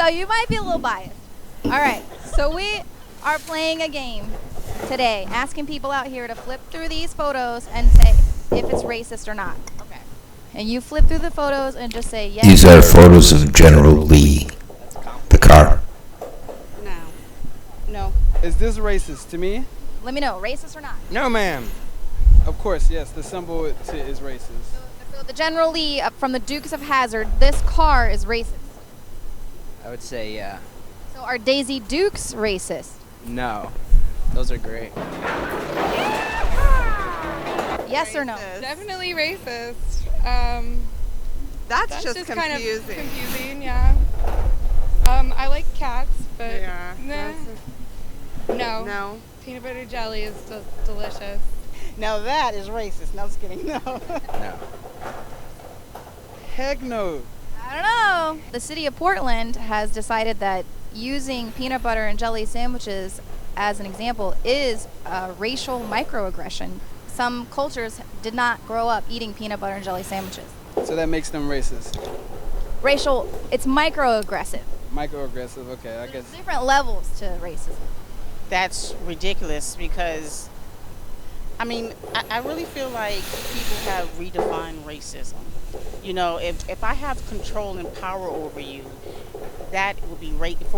So you might be a little biased. All right. So we are playing a game today, asking people out here to flip through these photos and say if it's racist or not. Okay. And you flip through the photos and just say yes. These are photos of General Lee, the car. No. Is this racist to me? Let me know, racist or not? No, ma'am. Of course, yes. The symbol is racist. So the General Lee from the Dukes of Hazzard, this car is racist. I would say yeah. So are Daisy Dukes racist? No. Those are great. Yes or no? Definitely racist. That's just confusing. Kind of confusing, yeah. I like cats, but Yeah. no. No. Peanut butter jelly is delicious. Now that is racist. No, just kidding. No. No. Heck no. I don't know. The city of Portland has decided that using peanut butter and jelly sandwiches as an example is a racial microaggression. Some cultures did not grow up eating peanut butter and jelly sandwiches. So that makes them racist. Racial, it's microaggressive. Microaggressive, okay, I guess. There's different levels to racism. That's ridiculous because, I mean, I really feel like people have redefined racism. You know, if I have control and power over you, that would be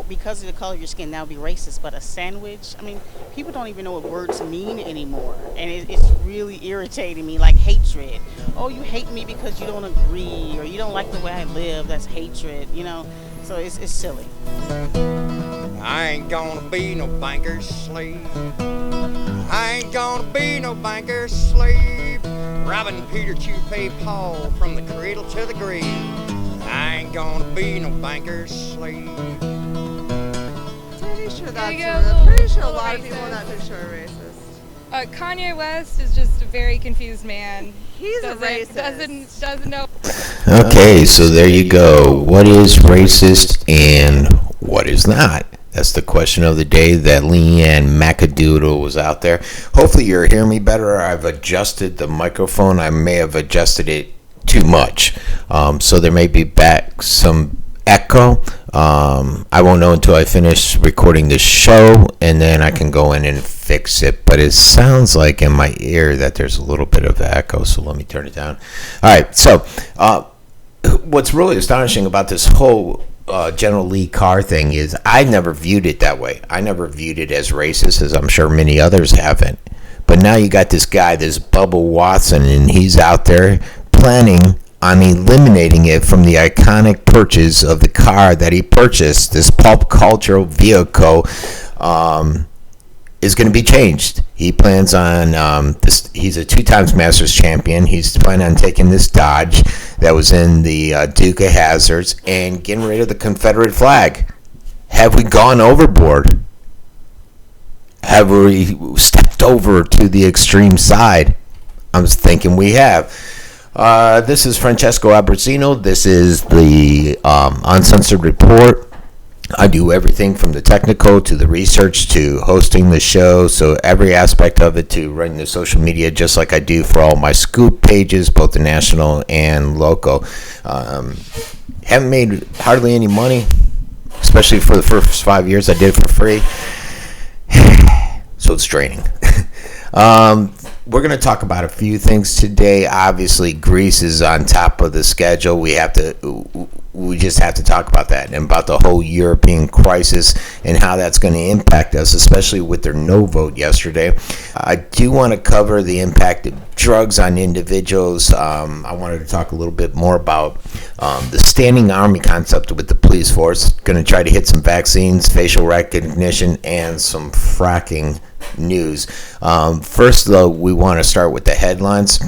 because of the color of your skin, that would be racist. But a sandwich, I mean, people don't even know what words mean anymore. And it's really irritating me, like hatred. Oh, you hate me because you don't agree or you don't like the way I live. That's hatred, you know. So it's silly. I ain't gonna be no banker's slave. I ain't gonna be no banker's slave. Robbing Peter to pay Paul from the cradle to the grave. I ain't gonna be no banker's slave. Pretty sure There you that's go, I'm pretty sure a little lot of people racist. are not too sure are racist. Kanye West is just a very confused man. He's a racist. Doesn't know. Okay, so there you go. What is racist and what is not? That's the question of the day that Leanne Macadoodle was out there. Hopefully you're hearing me better. I've adjusted the microphone. I may have adjusted it too much. So there may be back some echo. I won't know until I finish recording the show, and then I can go in and fix it. But it sounds like in my ear that there's a little bit of echo, so let me turn it down. All right, so what's really astonishing about this whole General Lee car thing is I never viewed it that way. I never viewed it as racist, as I'm sure many others haven't. But now you got this guy, this Bubba Watson, and he's out there planning on eliminating it from the iconic purchase of the car that he purchased. This pulp cultural vehicle is going to be changed. He plans on this. He's a 2-time Masters champion. He's planning on taking this Dodge that was in the Duke of Hazzards and getting rid of the Confederate flag. Have we gone overboard? Have we stepped over to the extreme side? I'm thinking we have. This is Francesco Abbruzzino. This is the Uncensored Report. I do everything from the technical to the research to hosting the show, so every aspect of it, to running the social media, just like I do for all my scoop pages, both the national and local. Haven't made hardly any money, especially for the first 5 years. I did it for free, so it's draining. We're going to talk about a few things today. Obviously, Greece is on top of the schedule. We just have to talk about that and about the whole European crisis and how that's going to impact us, especially with their no vote yesterday. I do want to cover the impact of drugs on individuals. I wanted to talk a little bit more about the standing army concept with the police force. Going to try to hit some vaccines, facial recognition, and some fracking news. First, though, we want to start with the headlines.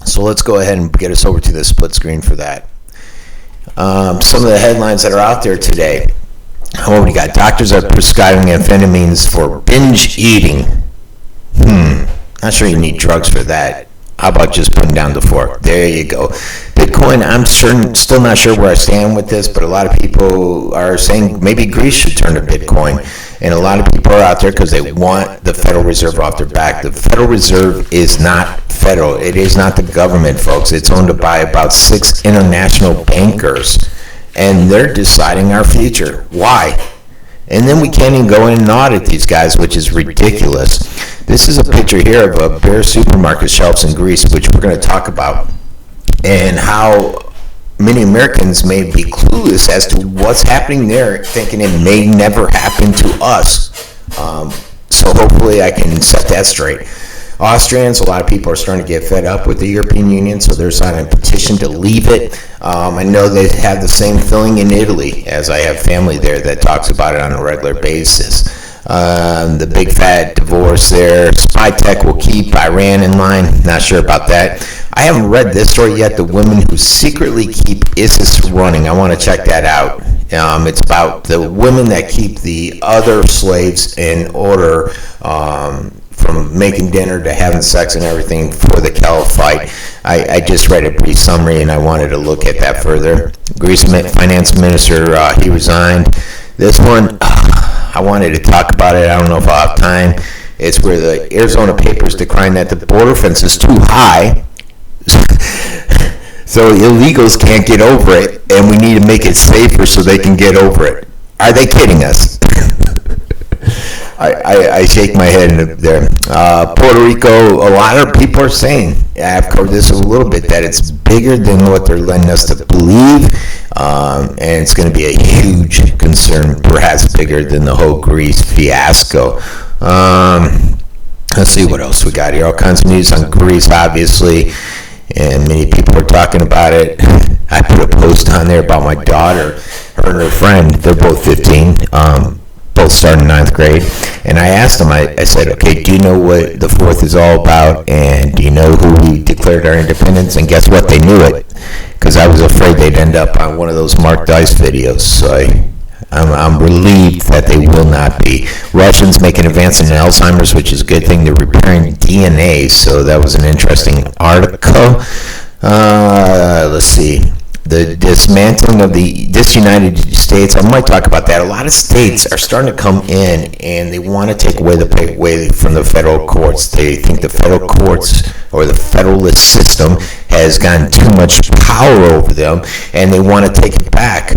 So let's go ahead and get us over to the split screen for that. Some of the headlines that are out there today. Oh, we got doctors are prescribing amphetamines for binge eating. Not sure you need drugs for that. How about just putting down the fork? There you go. Bitcoin, I'm still not sure where I stand with this, but a lot of people are saying maybe Greece should turn to Bitcoin. And a lot of people are out there because they want the Federal Reserve off their back. The Federal Reserve is not federal. It is not the government, folks. It's owned by about 6 international bankers. and they're deciding our future. Why? And then we can't even go in and audit these guys, which is ridiculous. This is a picture here of a bare supermarket shelves in Greece, which we're going to talk about, and how many Americans may be clueless as to what's happening there, thinking it may never happen to us. So hopefully I can set that straight. Austrians, a lot of people are starting to get fed up with the European Union, so they're signing a petition to leave it. I know they have the same feeling in Italy, as I have family there that talks about it on a regular basis. The big fat divorce there. Spy tech will keep Iran in line. Not sure about that. I haven't read this story yet. The women who secretly keep ISIS running. I want to check that out. It's about the women that keep the other slaves in order, from making dinner to having sex and everything for the caliphate. I just read a brief summary and I wanted to look at that further. Greece finance minister, he resigned. This one, I wanted to talk about it. I don't know if I'll have time. It's where the Arizona papers decrying that the border fence is too high, so illegals can't get over it, and we need to make it safer so they can get over it. Are they kidding us? I shake my head there. Puerto Rico, a lot of people are saying, I've covered this a little bit, that it's bigger than what they're letting us to believe, and it's going to be a huge concern, perhaps bigger than the whole Greece fiasco. Let's see what else we got here. All kinds of news on Greece, obviously, and many people are talking about it. I put a post on there about my daughter, her and her friend. They're both 15. Both starting 9th grade, and I asked them, I said, okay, do you know what the 4th is all about, and do you know who we declared our independence? And guess what, they knew it, because I was afraid they'd end up on one of those Mark Dice videos, so I'm relieved that they will not be. Russians make an advance in Alzheimer's, which is a good thing. They're repairing DNA, so that was an interesting article. Let's see. The dismantling of the disunited States, I might talk about that. A lot of states are starting to come in and they want to take away from the federal courts. They think the federal courts or the federalist system has gotten too much power over them, and they want to take it back.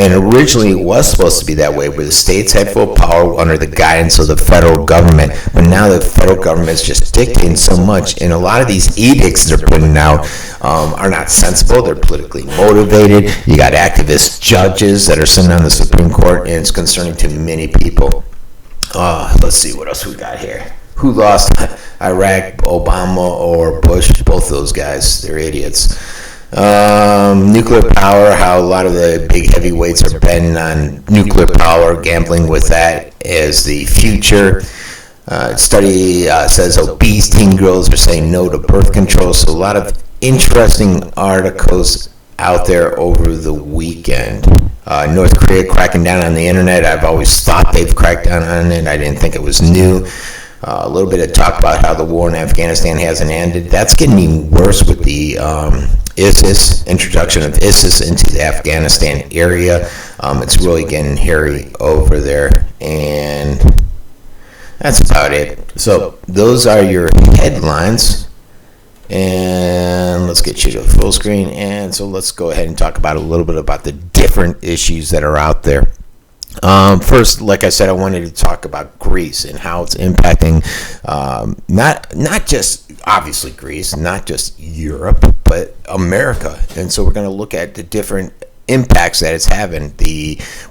And originally it was supposed to be that way, where the states had full power under the guidance of the federal government. But now the federal government is just dictating so much, and a lot of these edicts they're putting out are not sensible. They're politically motivated. You got activist judges that are sitting on the Supreme Court, and it's concerning to many people. Let's see what else we got here. Who lost Iraq, Obama or Bush? Both those guys, they're idiots. Nuclear power, how a lot of the big heavyweights are betting on nuclear power, gambling with that as the future. Study says obese teen girls are saying no to birth control. So a lot of interesting articles out there over the weekend. North Korea cracking down on the internet. I've always thought they've cracked down on it. I didn't think it was new. A little bit of talk about how the war in Afghanistan hasn't ended. That's getting even worse with the introduction of ISIS into the Afghanistan area. It's really getting hairy over there, and that's about it. So those are your headlines, and let's get you to full screen. And so let's go ahead and talk about a little bit about the different issues that are out there. First, like I said, I wanted to talk about Greece and how it's impacting not just obviously Greece, not just Europe, but America. And so we're going to look at the different impacts that it's having.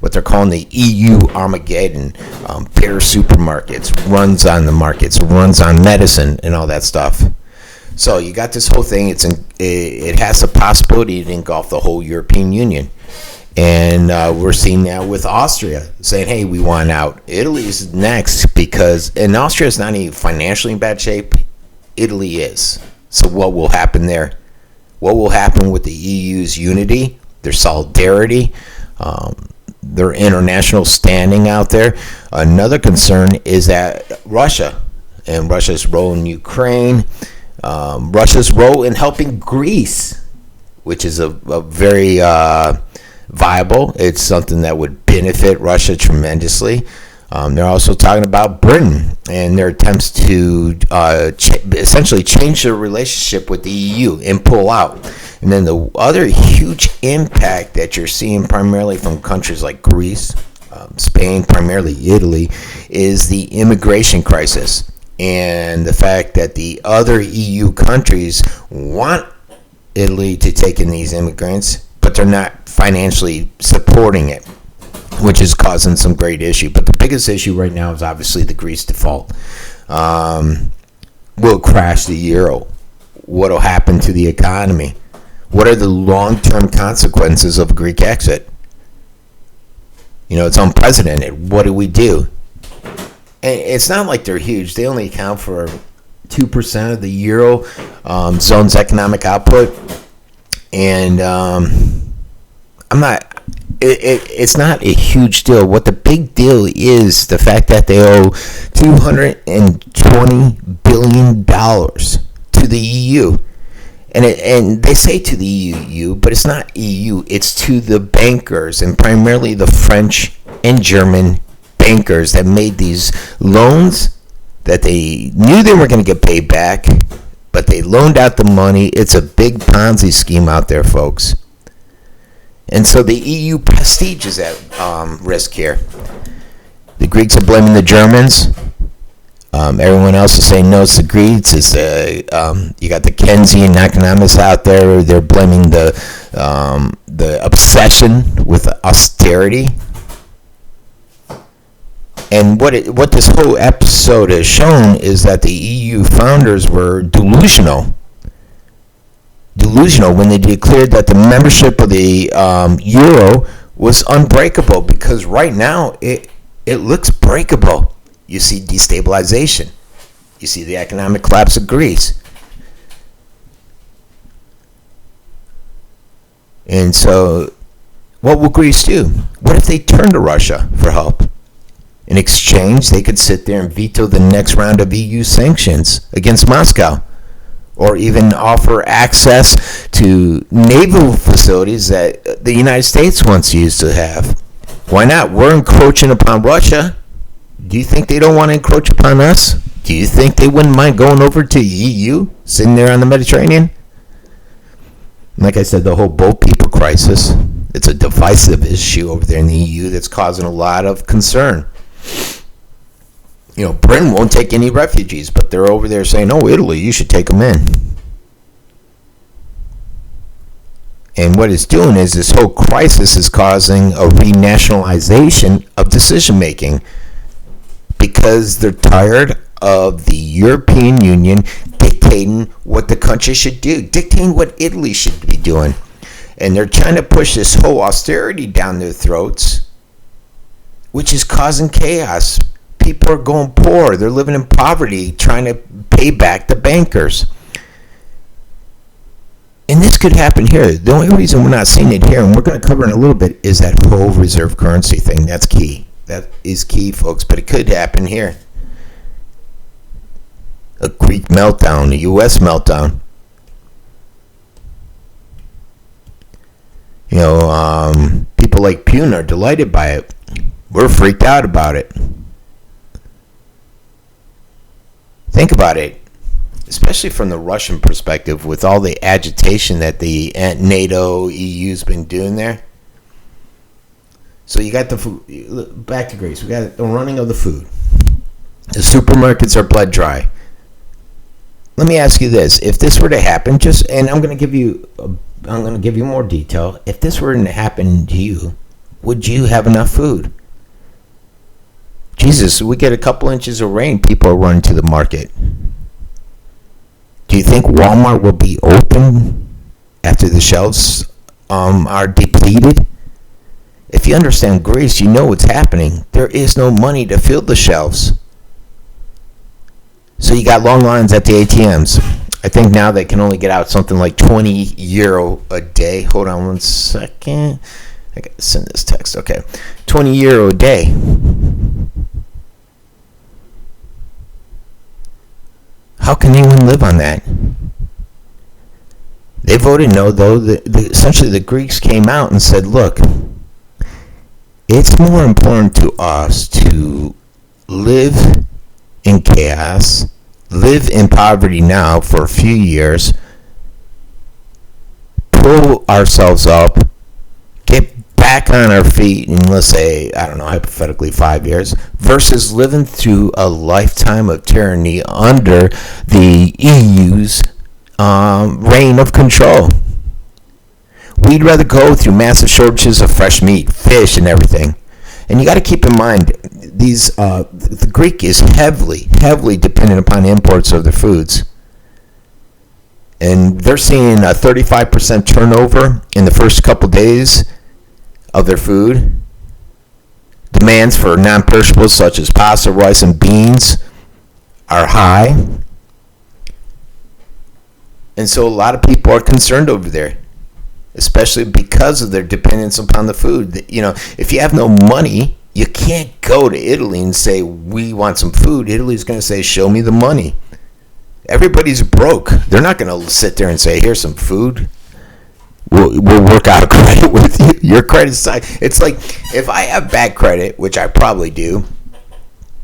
What they're calling the EU Armageddon, bare supermarkets, runs on the markets, runs on medicine, and all that stuff. So you got this whole thing. It has the possibility to engulf the whole European Union. And we're seeing now with Austria saying, hey, we want out. Italy is next and Austria is not even financially in bad shape. Italy is. So what will happen there? What will happen with the EU's unity, their solidarity, their international standing out there? Another concern is that Russia and Russia's role in Ukraine, Russia's role in helping Greece, which is a very viable. It's something that would benefit Russia tremendously. They're also talking about Britain and their attempts to essentially change their relationship with the EU and pull out. And then the other huge impact that you're seeing primarily from countries like Greece, Spain, primarily Italy, is the immigration crisis and the fact that the other EU countries want Italy to take in these immigrants, but they're not financially supporting it, which is causing some great issue. But the biggest issue right now is obviously the Greece default. Will crash the euro? What will happen to the economy? What are the long-term consequences of a Greek exit? It's unprecedented. What do we do? And it's not like they're huge. They only account for 2% of the euro zone's economic output. And it's not a huge deal. What the big deal is the fact that they owe $220 billion to the EU. And they say to the EU, but it's not EU. It's to the bankers, and primarily the French and German bankers that made these loans that they knew they were going to get paid back, but they loaned out the money. It's a big Ponzi scheme out there, folks. And so the EU prestige is at risk here. The Greeks are blaming the Germans. Everyone else is saying no, it's the Greeks. It's you got the Keynesian economists out there. They're blaming the obsession with austerity. And what this whole episode has shown is that the EU founders were delusional when they declared that the membership of the euro was unbreakable, because right now it looks breakable. You see destabilization. You see the economic collapse of Greece. And so what will Greece do? What if they turn to Russia for help? In exchange, they could sit there and veto the next round of EU sanctions against Moscow, or even offer access to naval facilities that the United States once used to have. Why not? We're encroaching upon Russia. Do you think they don't want to encroach upon us? Do you think they wouldn't mind going over to the EU, sitting there on the Mediterranean? Like I said, the whole boat people crisis, it's a divisive issue over there in the EU that's causing a lot of concern. Britain won't take any refugees, but they're over there saying, oh, Italy, you should take them in. And what it's doing is this whole crisis is causing a renationalization of decision-making, because they're tired of the European Union dictating what the country should do, dictating what Italy should be doing. And they're trying to push this whole austerity down their throats, which is causing chaos. People are going poor. They're living in poverty, trying to pay back the bankers. And this could happen here. The only reason we're not seeing it here, and we're going to cover in a little bit, is that whole reserve currency thing. That's key. That is key, folks. But it could happen here. A Greek meltdown, a U.S. meltdown. People like Pune are delighted by it. We're freaked out about it. Think about it, especially from the Russian perspective, with all the agitation that the NATO, EU's been doing there. So you got the food. Back to Greece. We got the running of the food. The supermarkets are bled dry. Let me ask you this: if this were to happen, and I'm going to give you more detail. If this were to happen to you, would you have enough food? Jesus, we get a couple inches of rain, people are running to the market. Do you think Walmart will be open after the shelves are depleted? If you understand Greece, you know what's happening. There is no money to fill the shelves. So you got long lines at the ATMs. I think now they can only get out something like 20 euro a day. Hold on one second. I got to send this text. Okay. 20 euro a day. How can anyone live on that? They voted no, though. Essentially, the Greeks came out and said, look, it's more important to us to live in chaos, live in poverty now for a few years, pull ourselves up, get back on our feet in, let's say, I don't know, hypothetically 5 years, versus living through a lifetime of tyranny under the EU's reign of control. We'd rather go through massive shortages of fresh meat, fish, and everything. And you got to keep in mind, the Greek is heavily dependent upon imports of their foods. And they're seeing a 35% turnover in the first couple days of their food. Demands for non-perishables such as pasta, rice, and beans are high. And so a lot of people are concerned over there, especially because of their dependence upon the food. You know, if you have no money, you can't go to Italy and say, we want some food. Italy's going to say, show me the money. Everybody's broke. They're not going to sit there and say, here's some food. We'll work out a credit with you. Your credit side. It's like, if I have bad credit, which I probably do,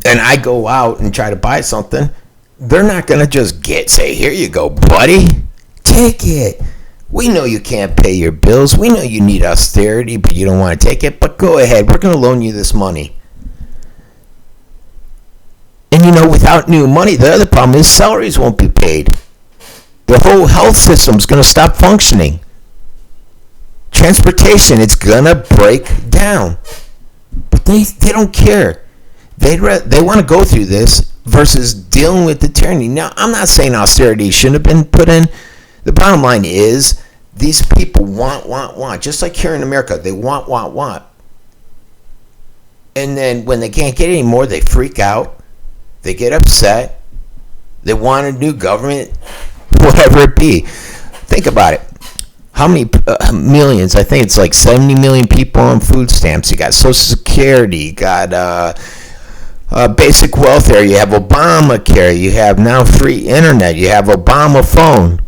and I go out and try to buy something, they're not going to just say, here you go, buddy. Take it. We know you can't pay your bills. We know you need austerity, but you don't want to take it. But go ahead. We're going to loan you this money. And, you know, without new money, the other problem is salaries won't be paid. The whole health system's going to stop functioning. Transportation, it's going to break down. But they don't care. They want to go through this versus dealing with the tyranny. Now, I'm not saying austerity shouldn't have been put in. The bottom line is these people want. Just like here in America, they want. And then when they can't get any more, they freak out. They get upset. They want a new government, whatever it be. Think about it. How many millions? I think it's like 70 million people on food stamps. You got Social Security. You got basic welfare. You have Obamacare. You have now free internet. You have Obama phone.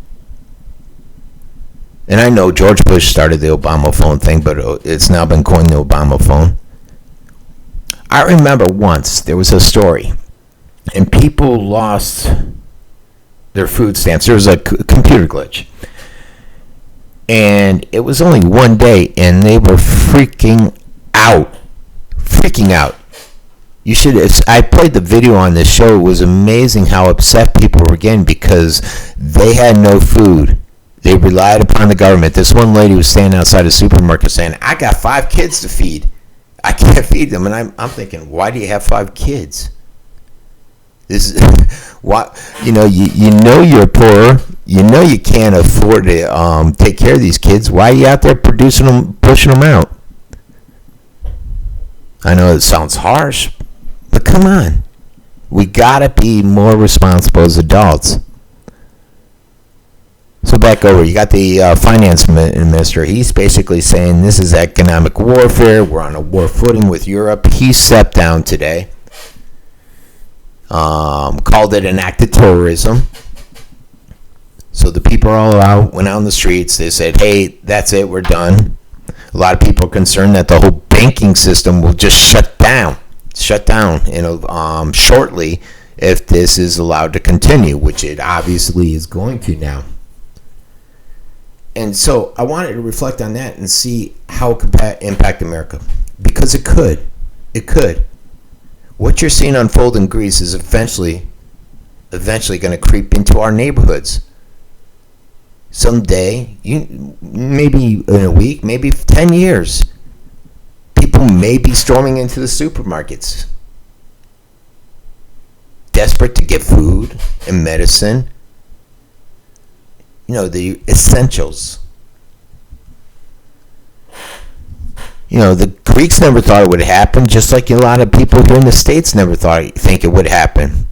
And I know George Bush started the Obama phone thing, but it's now been coined the Obama phone. I remember once there was a story, and people lost their food stamps. There was a computer glitch. And it was only one day, and they were freaking out. You should. I played the video on this show. It was amazing how upset people were getting because they had no food. They relied upon the government. This one lady was standing outside the supermarket saying, I got 5 kids to feed. I can't feed them. And I'm thinking, why do you have 5 kids? This is what you know you're poor. You know you can't afford to take care of these kids. Why are you out there pushing them out? I know it sounds harsh, but come on. We gotta be more responsible as adults. So back over, you got the finance minister. He's basically saying this is economic warfare. We're on a war footing with Europe. He stepped down today. Called it an act of terrorism. So the people are all out, went out in the streets. They said, hey, that's it, we're done. A lot of people are concerned that the whole banking system will just shut down shortly if this is allowed to continue, which it obviously is going to now. And so I wanted to reflect on that and see how it could impact America. Because it could. It could. What you're seeing unfold in Greece is eventually going to creep into our neighborhoods. Someday, maybe in a week, maybe 10 years, people may be storming into the supermarkets, desperate to get food and medicine, the essentials. The Greeks never thought it would happen, just like a lot of people here in the States never think it would happen.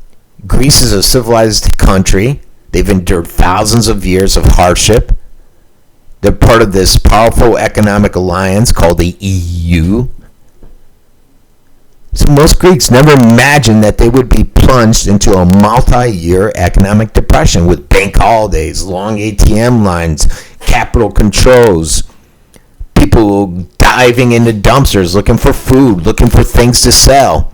Greece is a civilized country. They've endured thousands of years of hardship. They're part of this powerful economic alliance called the EU. So most Greeks never imagined that they would be plunged into a multi-year economic depression with bank holidays, long ATM lines, capital controls, people diving into dumpsters looking for food, looking for things to sell.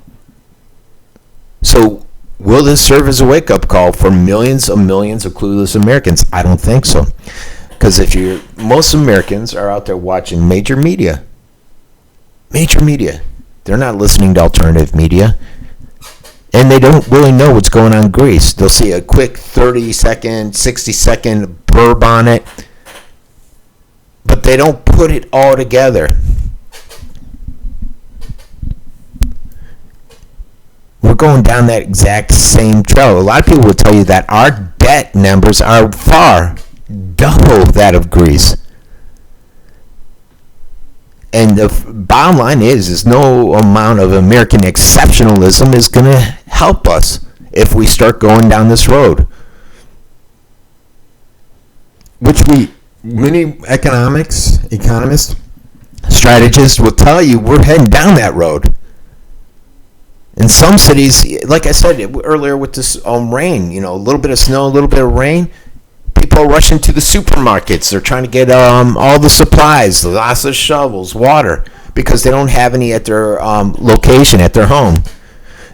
So Will this serve as a wake-up call for millions of clueless Americans? I don't think so. Because most Americans are out there watching major media. They're not listening to alternative media. And they don't really know what's going on in Greece. They'll see a quick 30-second, 60-second blurb on it. But they don't put it all together. We're going down that exact same trail. A lot of people will tell you that our debt numbers are far double that of Greece. And the bottom line is no amount of American exceptionalism is going to help us if we start going down this road. Which many economists, strategists will tell you we're heading down that road. In some cities, like I said earlier with this rain, a little bit of snow, a little bit of rain, people are rushing to the supermarkets. They're trying to get all the supplies, lots of shovels, water, because they don't have any at their location, at their home.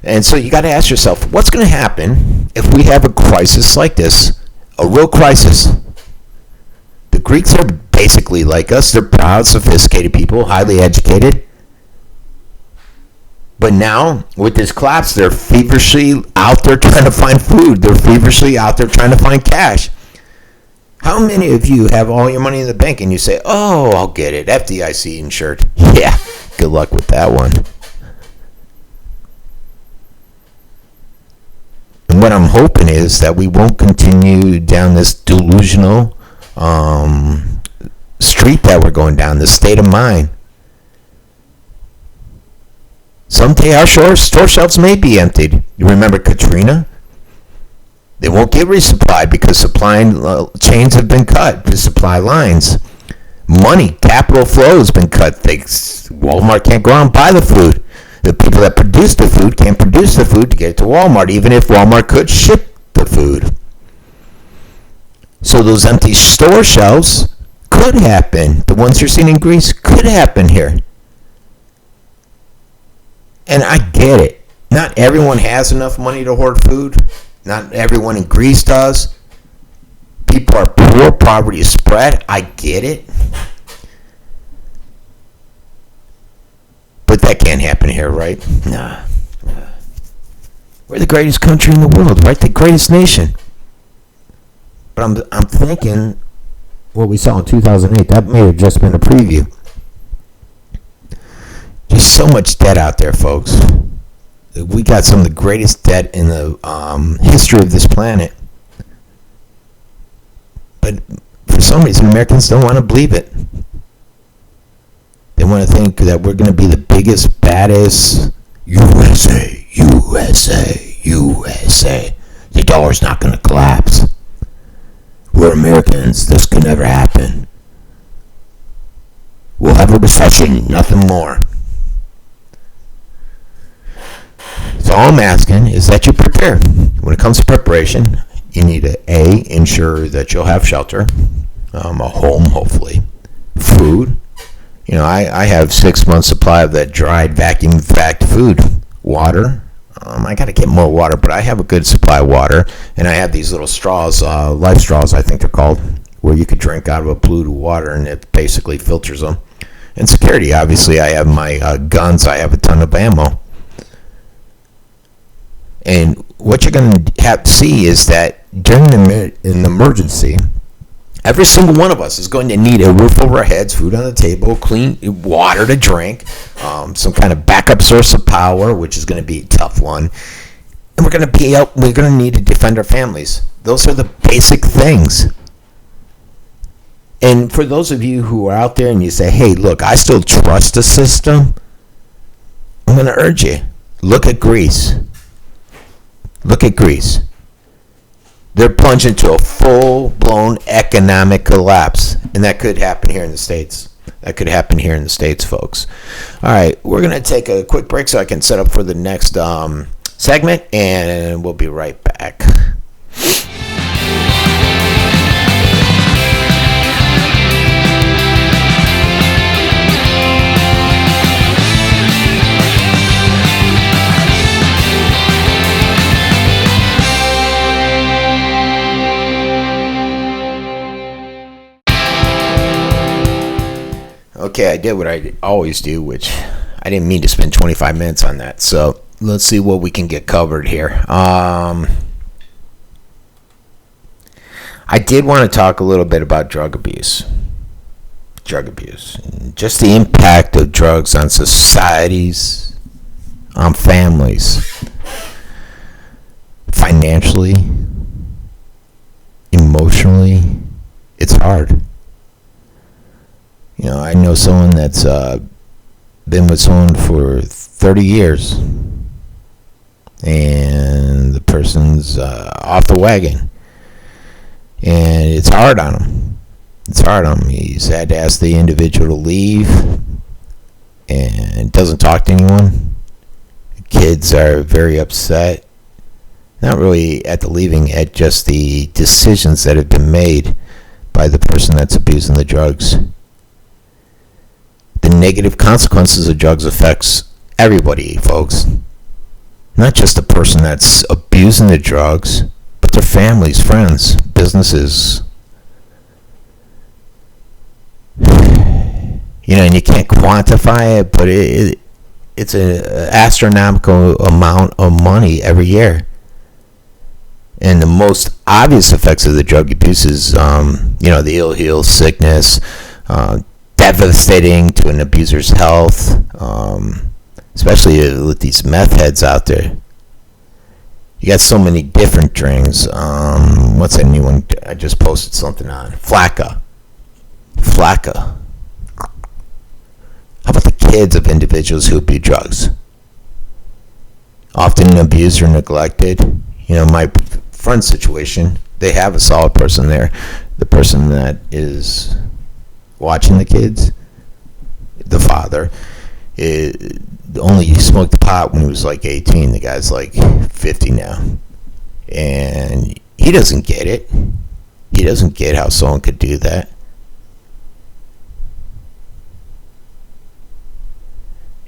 And so you got to ask yourself, what's going to happen if we have a crisis like this, a real crisis? The Greeks are basically like us. They're proud, sophisticated people, highly educated. But now, with this collapse, they're feverishly out there trying to find food. They're feverishly out there trying to find cash. How many of you have all your money in the bank and you say, oh, I'll get it, FDIC insured? Yeah, good luck with that one. And what I'm hoping is that we won't continue down this delusional street that we're going down, this state of mind. Someday our store shelves may be emptied. You remember Katrina? They won't get resupplied because supply chains have been cut. The supply lines. Money, capital flow has been cut. Walmart can't go out and buy the food. The people that produce the food can't produce the food to get it to Walmart, even if Walmart could ship the food. So those empty store shelves could happen. The ones you're seeing in Greece could happen here. And I get it. Not everyone has enough money to hoard food. Not everyone in Greece does. People are poor. Poverty is spread. I get it. But that can't happen here, right? Nah. We're the greatest country in the world, right? The greatest nation. But I'm thinking what we saw in 2008. That may have just been a preview. There's so much debt out there, folks. We got some of the greatest debt in the history of this planet. But for some reason, Americans don't want to believe it. They want to think that we're going to be the biggest, baddest USA. The dollar's not going to collapse. We're Americans. This could never happen. We'll have a recession, nothing more. So all I'm asking is that you prepare. When it comes to preparation, you need to ensure that you'll have shelter, a home, hopefully, food. I have 6 months supply of that dried vacuum-packed food, water. I got to get more water, but I have a good supply of water, and I have these little straws, life straws, I think they're called, where you could drink out of a polluted water, and it basically filters them. And security, obviously, I have my guns. I have a ton of ammo. And what you're going to have to see is that during an emergency, every single one of us is going to need a roof over our heads, food on the table, clean water to drink, some kind of backup source of power, which is going to be a tough one. And we're going to need to defend our families. Those are the basic things. And for those of you who are out there and you say, hey, look, I still trust the system, I'm going to urge you, look at Greece. Look at Greece. They're plunged into a full-blown economic collapse. And that could happen here in the States. Folks. All right, we're going to take a quick break so I can set up for the next segment, and we'll be right back. Okay, I did what I always do, which I didn't mean to spend 25 minutes on that. So let's see what we can get covered here. I did want to talk a little bit about drug abuse. Just the impact of drugs on societies, on families, financially, emotionally. It's hard. You know, I know someone that's been with someone for 30 years, and the person's off the wagon, and it's hard on him. He's had to ask the individual to leave, and doesn't talk to anyone. The kids are very upset, not really at the leaving, at just the decisions that have been made by the person that's abusing the drugs. The negative consequences of drugs affects everybody, folks. Not just the person that's abusing the drugs, but their families, friends, businesses. You know, and you can't quantify it, but it's an astronomical amount of money every year. And the most obvious effects of the drug abuse is, the ill sickness, devastating to an abuser's health, especially with these meth heads out there. You got so many different drinks. What's that new one? I just posted something on. Flakka. How about the kids of individuals who abuse drugs? Often abused or neglected. You know, my friend's situation, they have a solid person there. The person that is watching the kids, the father, only smoked pot when he was like 18. The guy's like 50 now. And he doesn't get it. He doesn't get how someone could do that.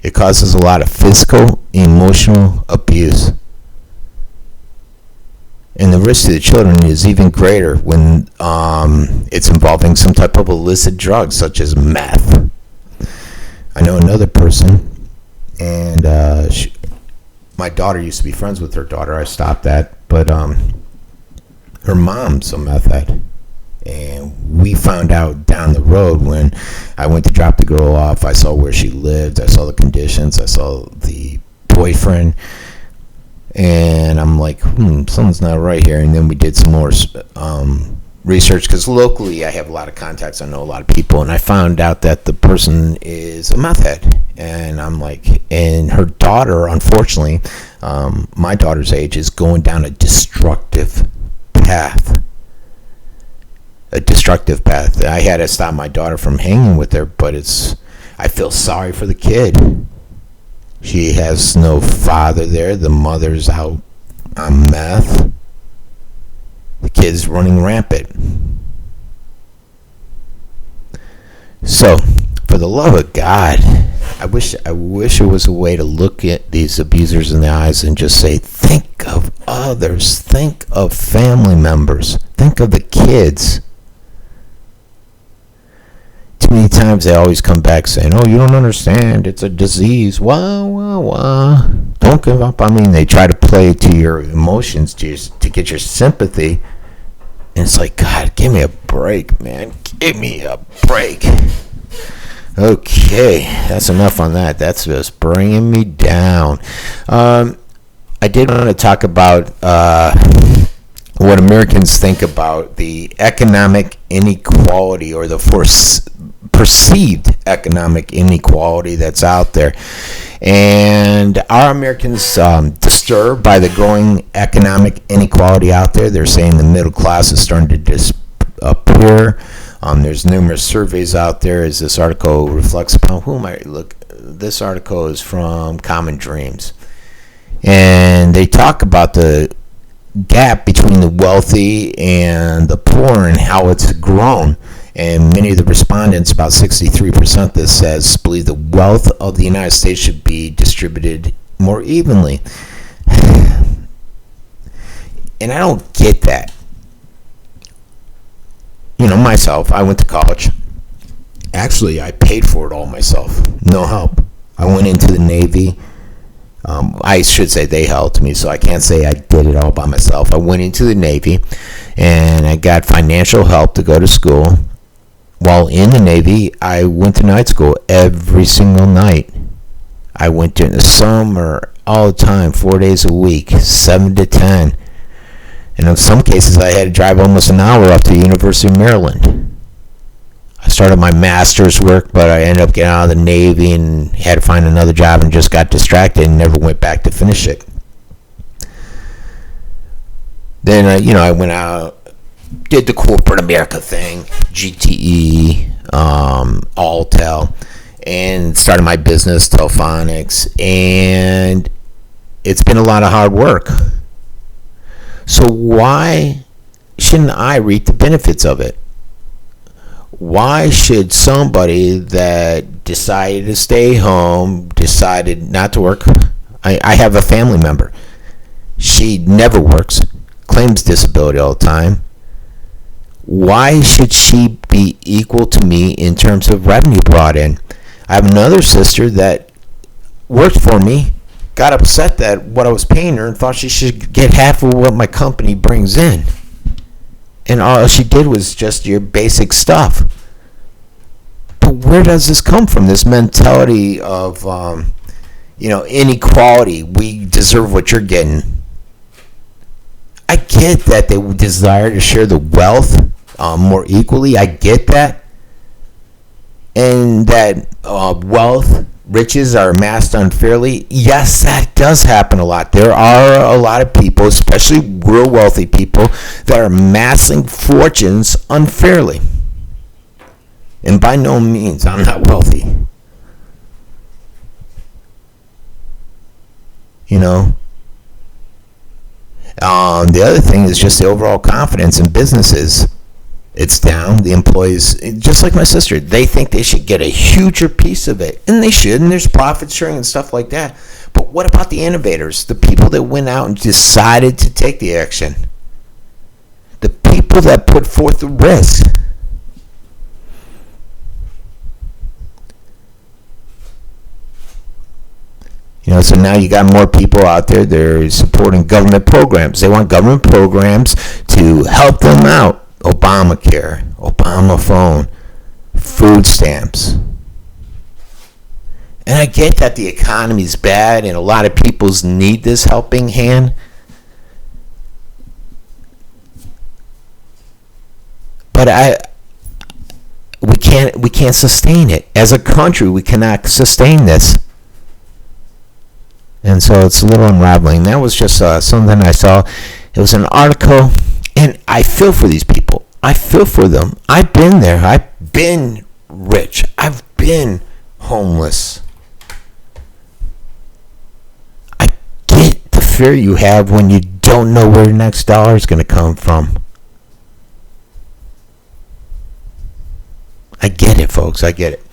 It causes a lot of physical, emotional abuse. And the risk to the children is even greater when it's involving some type of illicit drug, such as meth. I know another person, and my daughter used to be friends with her daughter. I stopped that, but her mom's a meth head. And we found out down the road when I went to drop the girl off. I saw where she lived. I saw the conditions. I saw the boyfriend. And I'm like, something's not right here. And then we did some more research, because locally I have a lot of contacts. I know a lot of people. And I found out that the person is a meth head. And I'm like, and her daughter, unfortunately, my daughter's age, is going down a destructive path. I had to stop my daughter from hanging with her, but I feel sorry for the kid. She has no father there. The mother's out on meth. The kid's running rampant. So, for the love of God, I wish there was a way to look at these abusers in the eyes and just say, think of others. Think of family members. Think of the kids. Too many times they always come back saying, oh, you don't understand, it's a disease. Wah. Don't give up. I mean, they try to play to your emotions to get your sympathy. And it's like, God, give me a break, man. Give me a break. Okay, that's enough on that. That's just bringing me down. I did want to talk about what Americans think about the economic inequality, or the perceived economic inequality that's out there. And are Americans disturbed by the growing economic inequality out there? They're saying the middle class is starting to disappear. There's numerous surveys out there, as this article reflects upon. This article is from Common Dreams. And they talk about the gap between the wealthy and the poor and how it's grown. And many of the respondents, about 63%, this says, believe the wealth of the United States should be distributed more evenly. And I don't get that. You know, myself, I went to college. Actually, I paid for it all myself. No help. I went into the Navy. I should say they helped me, so I can't say I did it all by myself. I went into the Navy, and I got financial help to go to school. While in the Navy, I went to night school every single night. I went during the summer, all the time, 4 days a week, 7 to 10. And in some cases, I had to drive almost an hour up to the University of Maryland. I started my master's work, but I ended up getting out of the Navy and had to find another job and just got distracted and never went back to finish it. Then, I went out, did the corporate America thing, GTE, Alltel, and started my business, Telephonics, and it's been a lot of hard work. So why shouldn't I reap the benefits of it? Why should somebody that decided to stay home, decided not to work? I have a family member. She never works, claims disability all the time. Why should she be equal to me in terms of revenue brought in? I have another sister that worked for me, got upset that what I was paying her and thought she should get half of what my company brings in. And all she did was just your basic stuff. But where does this come from? This mentality of, inequality. We deserve what you're getting. I get that they desire to share the wealth more equally. I get that. And that wealth, riches are amassed unfairly. Yes, that does happen a lot. There are a lot of people, especially real wealthy people, that are amassing fortunes unfairly. And by no means, I'm not wealthy. The other thing is just the overall confidence in businesses. It's down. The employees, just like my sister, they think they should get a huger piece of it. And they should, and there's profit sharing and stuff like that. But what about the innovators? The people that went out and decided to take the action? The people that put forth the risk? So now you got more people out there that are supporting government programs. They want government programs to help them out. Obamacare, Obama phone, food stamps. And I get that the economy's bad and a lot of people's need this helping hand. But we can't sustain it. As a country, we cannot sustain this. And so it's a little unraveling. That was just something I saw. It was an article, and I feel for these people. I feel for them. I've been there. I've been rich. I've been homeless. I get the fear you have when you don't know where the next dollar is going to come from. I get it, folks. I get it.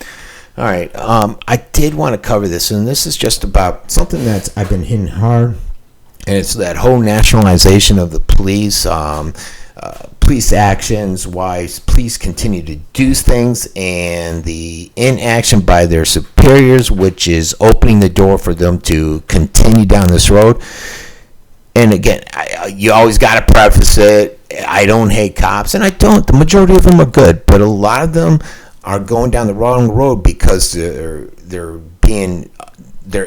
All right, I did want to cover this, and this is just about something that I've been hitting hard, and it's that whole nationalization of the police, police actions, why police continue to do things, and the inaction by their superiors, which is opening the door for them to continue down this road. And again, you always got to preface it. I don't hate cops, and I don't. The majority of them are good, but a lot of them are going down the wrong road because they're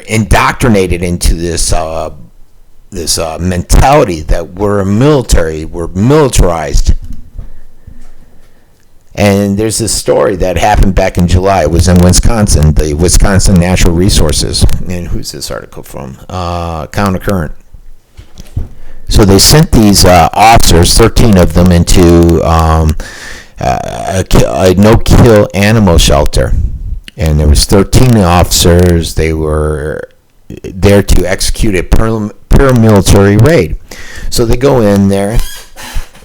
indoctrinated into this mentality that we're militarized. And there's this story that happened back in July. It was in Wisconsin, the Wisconsin Natural Resources. And who's this article from? Counter-Current. So they sent these officers, 13 of them, into a no-kill animal shelter. And there was 13 officers. They were there to execute a paramilitary raid. So they go in there,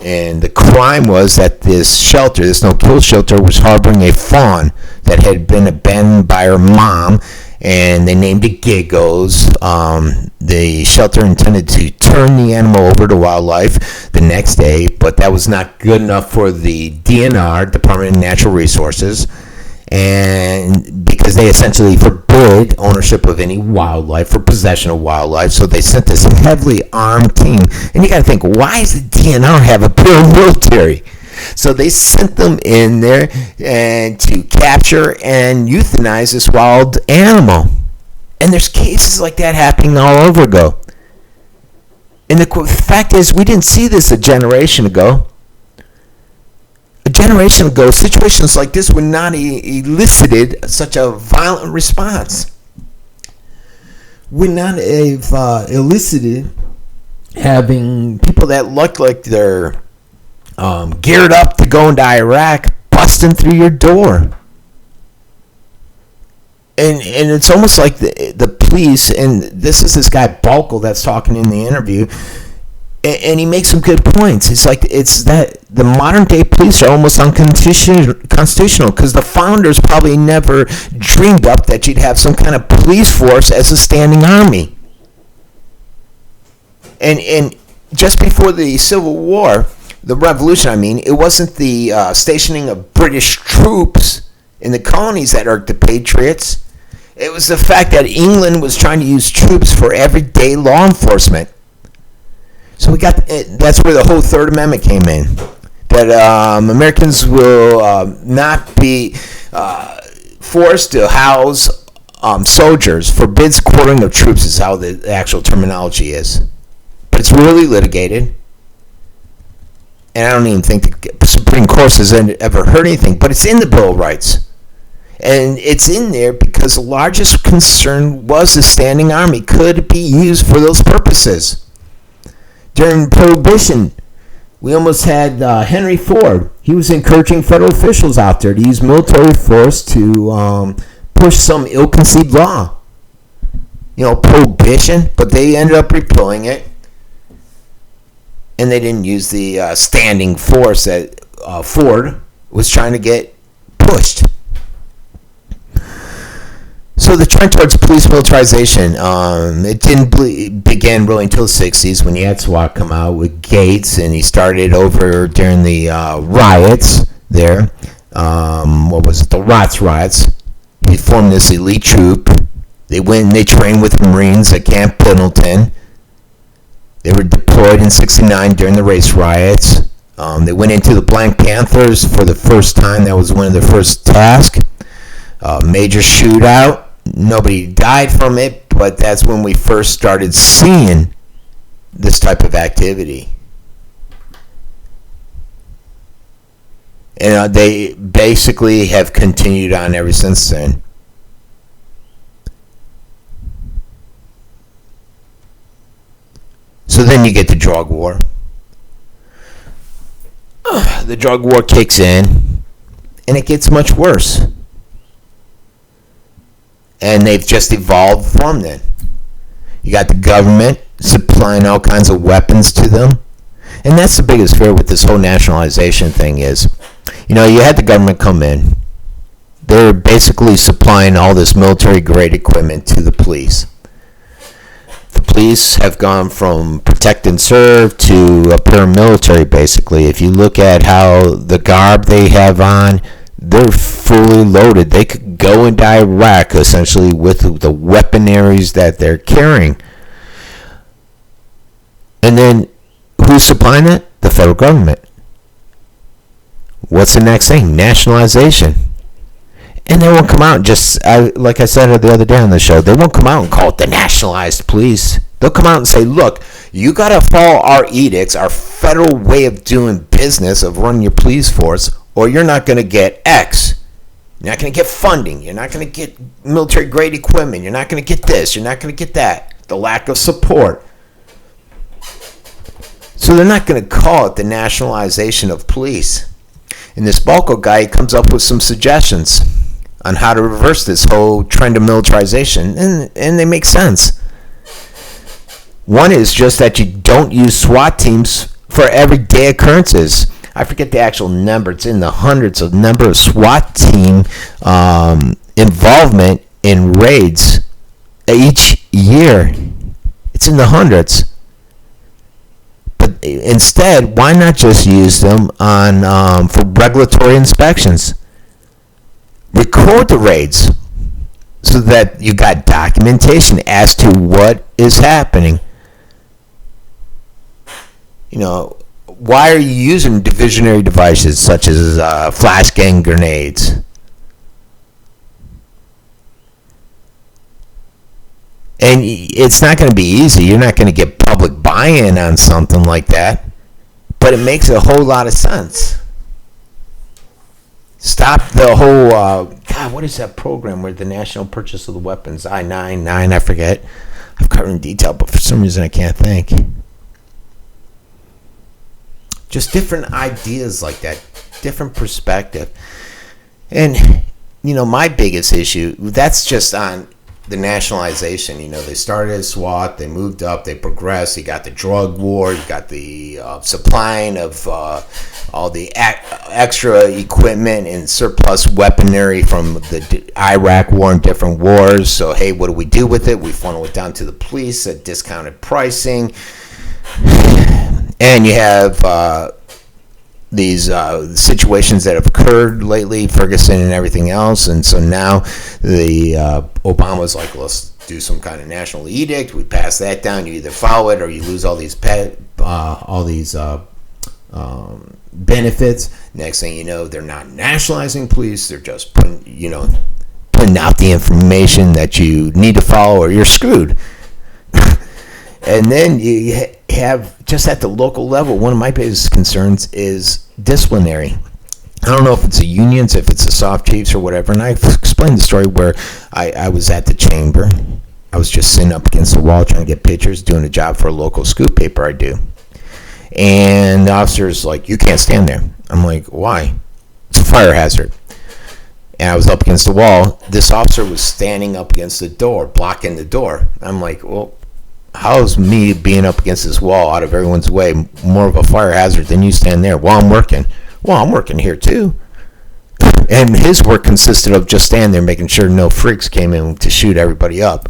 and the crime was that this shelter, this no-kill shelter, was harboring a fawn that had been abandoned by her mom, and they named it Giggles. The shelter intended to turn the animal over to wildlife the next day, but that was not good enough for the DNR, Department of Natural Resources, and because they essentially forbid ownership of any wildlife or possession of wildlife, so they sent this heavily armed team. And you got to think, why does the DNR have a paramilitary? So they sent them in there and to capture and euthanize this wild animal. And there's cases like that happening all over ago. And the fact is, we didn't see this a generation ago. A generation ago, situations like this would not elicited such a violent response. Would not have elicited having people that look like they're geared up to go into Iraq busting through your door. And it's almost like the police, and this is this guy Balkel that's talking in the interview, and he makes some good points. It's like it's that the modern day police are almost unconstitutional because the founders probably never dreamed up that you'd have some kind of police force as a standing army. And just before the Civil War, the Revolution, I mean, it wasn't the stationing of British troops in the colonies that irked the Patriots. It was the fact that England was trying to use troops for everyday law enforcement. So we got that's where the whole Third Amendment came in. That Americans will not be forced to house soldiers. Forbids quartering of troops is how the actual terminology is. But it's really litigated. And I don't even think the Supreme Court has ever heard anything. But it's in the Bill of Rights. And it's in there because the largest concern was the standing army could be used for those purposes. During Prohibition, we almost had Henry Ford. He was encouraging federal officials out there to use military force to push some ill-conceived law. You know, Prohibition, but they ended up repealing it. And they didn't use the standing force that Ford was trying to get pushed. So the trend towards police militarization, it didn't begin really until the 60s when you had SWAT come out with Gates, and he started over during the riots there. What was it? The Rots riots. He formed this elite troop. They went and they trained with Marines at Camp Pendleton. They were deployed in 69 during the race riots. They went into the Black Panthers for the first time. That was one of their first tasks. Major shootout. Nobody died from it, but that's when we first started seeing this type of activity. And they basically have continued on ever since then. So then you get the drug war. The drug war kicks in, and it gets much worse. And they've just evolved from then. You got the government supplying all kinds of weapons to them. And that's the biggest fear with this whole nationalization thing is, you know, you had the government come in. They're basically supplying all this military-grade equipment to the police. The police have gone from protect and serve to a paramilitary, basically. If you look at how the garb they have on, they're fully loaded. They could go into Iraq essentially with the weaponaries that they're carrying. And then who's supplying it? The federal government. What's the next thing? Nationalization. And they won't come out and just, like I said the other day on the show, they won't come out and call it the nationalized police. They'll come out and say, look, you got to follow our edicts, our federal way of doing business, of running your police force, or you're not going to get X. You're not going to get funding. You're not going to get military-grade equipment. You're not going to get this. You're not going to get that. The lack of support. So they're not going to call it the nationalization of police. And this Balko guy comes up with some suggestions on how to reverse this whole trend of militarization, and they make sense. One is just that you don't use SWAT teams for everyday occurrences. I forget the actual number. It's in the hundreds of number of SWAT team involvement in raids each year. It's in the hundreds. But instead, why not just use them on for regulatory inspections? record the raids so that you got documentation as to what is happening. You know, why are you using divisionary devices such as flash gang grenades? And it's not going to be easy. You're not going to get public buy-in on something like that. But it makes a whole lot of sense. Stop the whole, God, what is that program where the national purchase of the weapons, I-9, I forget. I've covered in detail, but for some reason I can't think. Just different ideas like that, different perspective. And, you know, my biggest issue, that's just on the nationalization. You know, they started as SWAT, they moved up, they progressed. You got the drug war, you got the supplying of all the extra equipment and surplus weaponry from the Iraq war and different wars. So, hey, what do we do with it? We funnel it down to the police at discounted pricing. And you have these situations that have occurred lately, Ferguson and everything else, and so now the Obama's like, let's do some kind of national edict. We pass that down. You either follow it or you lose all these benefits. Next thing you know, they're not nationalizing police. They're just putting out the information that you need to follow, or you're screwed. And then you have, just at the local level, one of my biggest concerns is disciplinary. I don't know if it's the unions, if it's the soft chiefs or whatever. And I've explained the story where I was at the chamber. I was just sitting up against the wall trying to get pictures, doing a job for a local scoop paper I do. And the officer's like, you can't stand there. I'm like, why? It's a fire hazard. And I was up against the wall. This officer was standing up against the door, blocking the door. I'm like, well, how's me being up against this wall out of everyone's way more of a fire hazard than you stand there? Well, I'm working. Well, I'm working here too. And his work consisted of just standing there making sure no freaks came in to shoot everybody up.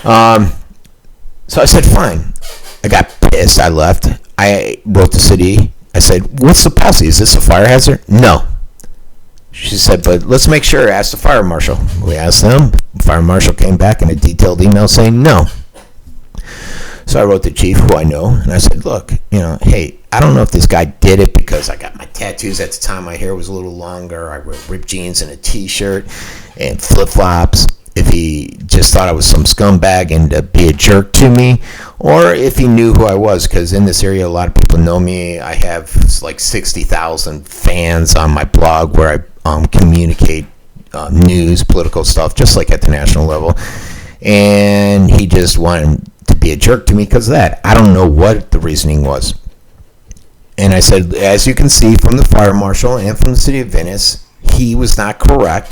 So I said, fine. I got pissed. I left. I wrote the city. I said, what's the policy? Is this a fire hazard? No. She said, but let's make sure. Ask the fire marshal. We asked them. The fire marshal came back in a detailed email saying no. So I wrote the chief, who I know, and I said, look, hey, I don't know if this guy did it because I got my tattoos at the time. My hair was a little longer. I wore ripped jeans and a T-shirt and flip-flops. If he just thought I was some scumbag and be a jerk to me, or if he knew who I was, because in this area, a lot of people know me. I have like 60,000 fans on my blog where I communicate news, political stuff, just like at the national level. And he just wanted to be a jerk to me because of that. I don't know what the reasoning was. And I said, as you can see from the fire marshal and from the city of Venice, he was not correct.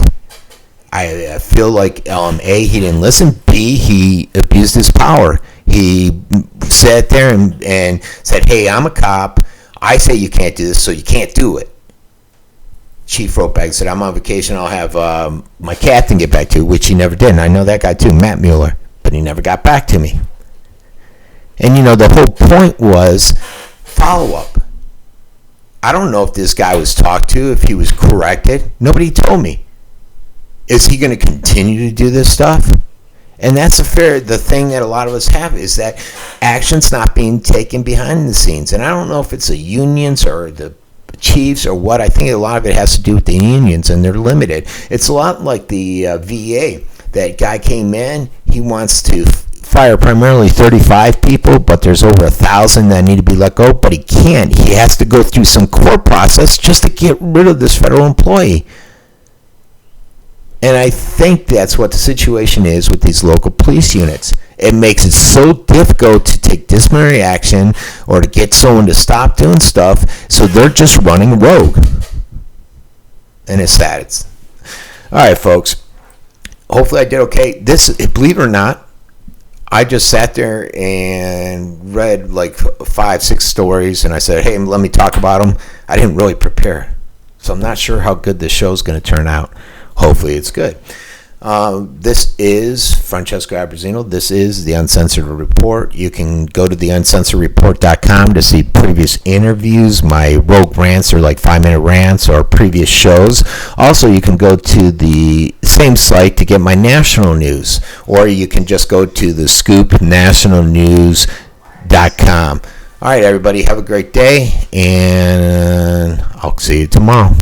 I feel like, A, he didn't listen. B, he abused his power. He sat there and said, hey, I'm a cop. I say you can't do this, so you can't do it. Chief wrote back and said, I'm on vacation. I'll have my captain get back to you, which he never did. And I know that guy too, Matt Mueller. But he never got back to me. And, the whole point was follow-up. I don't know if this guy was talked to, if he was corrected. Nobody told me. Is he going to continue to do this stuff? And that's the thing that a lot of us have, is that action's not being taken behind the scenes. And I don't know if it's the unions or the chiefs or what. I think a lot of it has to do with the unions, and they're limited. It's a lot like the VA. That guy came in, he wants to fire primarily 35 people, but there's over 1,000 that need to be let go, but he can't. He has to go through some court process just to get rid of this federal employee. And I think that's what the situation is with these local police units. It makes it so difficult to take disciplinary action or to get someone to stop doing stuff, so they're just running rogue. And it's sad. All right, folks. Hopefully I did okay. This, believe it or not, I just sat there and read like 5-6 stories, and I said, hey, let me talk about them. I didn't really prepare. So I'm not sure how good this show's going to turn out. Hopefully it's good. This is Francesco Abbruzzino. This is the Uncensored Report. You can go to the uncensoredreport.com to see previous interviews, my rogue rants or like 5-minute rants or previous shows. Also, you can go to the same site to get my national news, or you can just go to the scoopnationalnews.com. All right, everybody, have a great day, and I'll see you tomorrow.